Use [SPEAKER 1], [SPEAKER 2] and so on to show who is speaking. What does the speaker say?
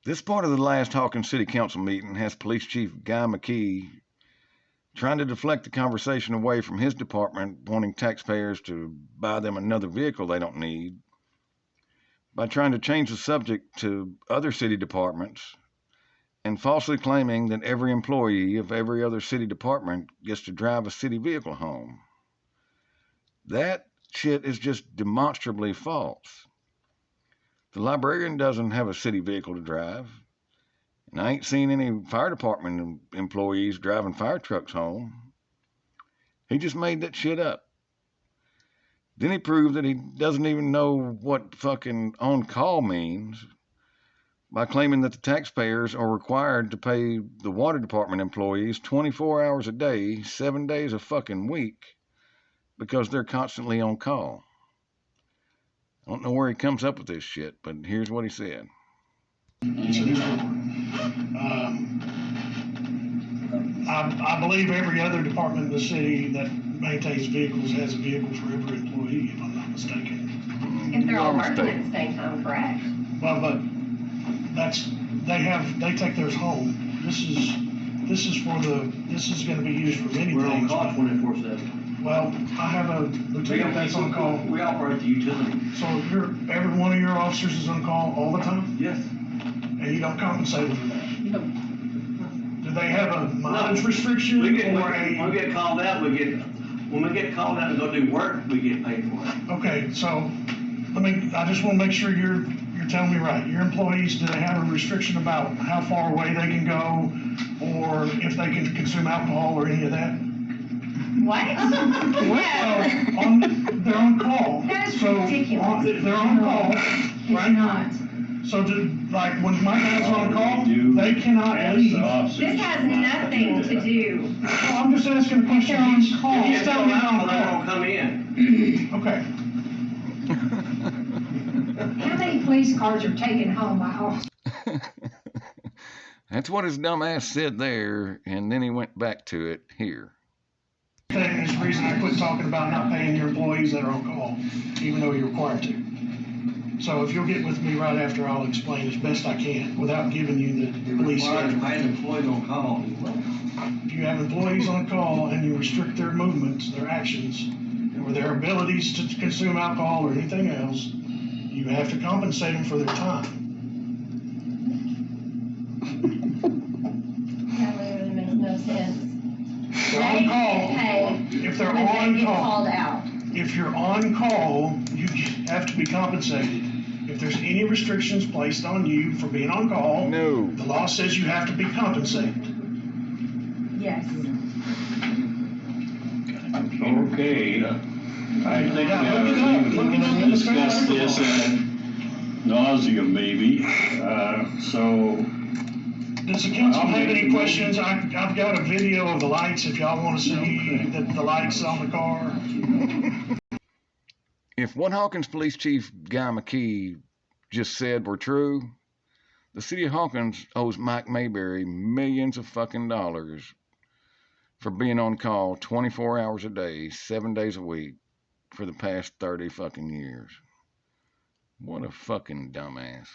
[SPEAKER 1] This part of the last Hawkins City Council meeting has Police Chief Guy McKee trying to deflect the conversation away from his department wanting taxpayers to buy them another vehicle they don't need by trying to change the subject to other city departments and falsely claiming that every employee of every other city department gets to drive a city vehicle home. That shit is just demonstrably false. The librarian doesn't have a city vehicle to drive, and I ain't seen any fire department employees driving fire trucks home. He just made that shit up. Then he proved that he doesn't even know what fucking on-call means by claiming that the taxpayers are required to pay the water department employees 24 hours a day, 7 days a fucking week, because they're constantly on call. I don't know where he comes up with this shit, but here's what he said.
[SPEAKER 2] I believe every other department in the city that maintains vehicles has a vehicle for every employee, if I'm not mistaken.
[SPEAKER 3] If they're all working at the same time, correct?
[SPEAKER 2] Well, but they take theirs home. This is going to be used for many
[SPEAKER 4] We're
[SPEAKER 2] things.
[SPEAKER 4] on call 24/7.
[SPEAKER 2] Well, I have a lieutenant that's on call.
[SPEAKER 4] We operate the utility.
[SPEAKER 2] So every one of your officers is on call all the time?
[SPEAKER 4] Yes.
[SPEAKER 2] And you don't compensate them for that?
[SPEAKER 4] No.
[SPEAKER 2] Do they have a mileage restriction
[SPEAKER 4] When we get called out, when we get called out to go do work, we get paid for it.
[SPEAKER 2] Okay, so I just want to make sure you're telling me right. Your employees, do they have a restriction about how far away they can go or if they can consume alcohol or any of that?
[SPEAKER 3] What?
[SPEAKER 2] So, they're on call.
[SPEAKER 3] That is
[SPEAKER 2] so
[SPEAKER 3] ridiculous.
[SPEAKER 2] They're on call,
[SPEAKER 3] It's
[SPEAKER 2] right?
[SPEAKER 3] not.
[SPEAKER 2] So when my guys are on call, they cannot leave.
[SPEAKER 3] This has nothing to do.
[SPEAKER 2] Well, I'm just asking a question.
[SPEAKER 3] They're on call.
[SPEAKER 2] He's telling me they're on
[SPEAKER 4] They
[SPEAKER 2] call.
[SPEAKER 4] won't come in.
[SPEAKER 2] Okay.
[SPEAKER 5] How many police cars are taken home by officers?
[SPEAKER 1] That's what his dumb ass said there, and then he went back to it here.
[SPEAKER 2] That's the reason I quit talking about not paying your employees that are on call, even though you're required to. So if you'll get with me right after, I'll explain as best I can without giving you the police.
[SPEAKER 4] You're required to pay an employee on call.
[SPEAKER 2] If you have employees on call and you restrict their movements, their actions, or their abilities to consume alcohol or anything else, you have to compensate them for their time.
[SPEAKER 3] That literally makes no sense.
[SPEAKER 2] They're on call. If they're
[SPEAKER 3] When
[SPEAKER 2] on
[SPEAKER 3] they get
[SPEAKER 2] call,
[SPEAKER 3] called out.
[SPEAKER 2] if you're on call, you have to be compensated. If there's any restrictions placed on you for being on call,
[SPEAKER 1] No.
[SPEAKER 2] the law says you have to be compensated.
[SPEAKER 3] Yes.
[SPEAKER 6] Okay, I think
[SPEAKER 2] Look it up.
[SPEAKER 6] we discussed this ad nauseum maybe, so
[SPEAKER 2] Does the council have any questions? I've got a video of the lights if y'all want to see the lights on the car.
[SPEAKER 1] If what Hawkins Police Chief Guy McKee just said were true, the city of Hawkins owes Mike Mayberry millions of fucking dollars for being on call 24 hours a day, 7 days a week for the past 30 fucking years. What a fucking dumbass.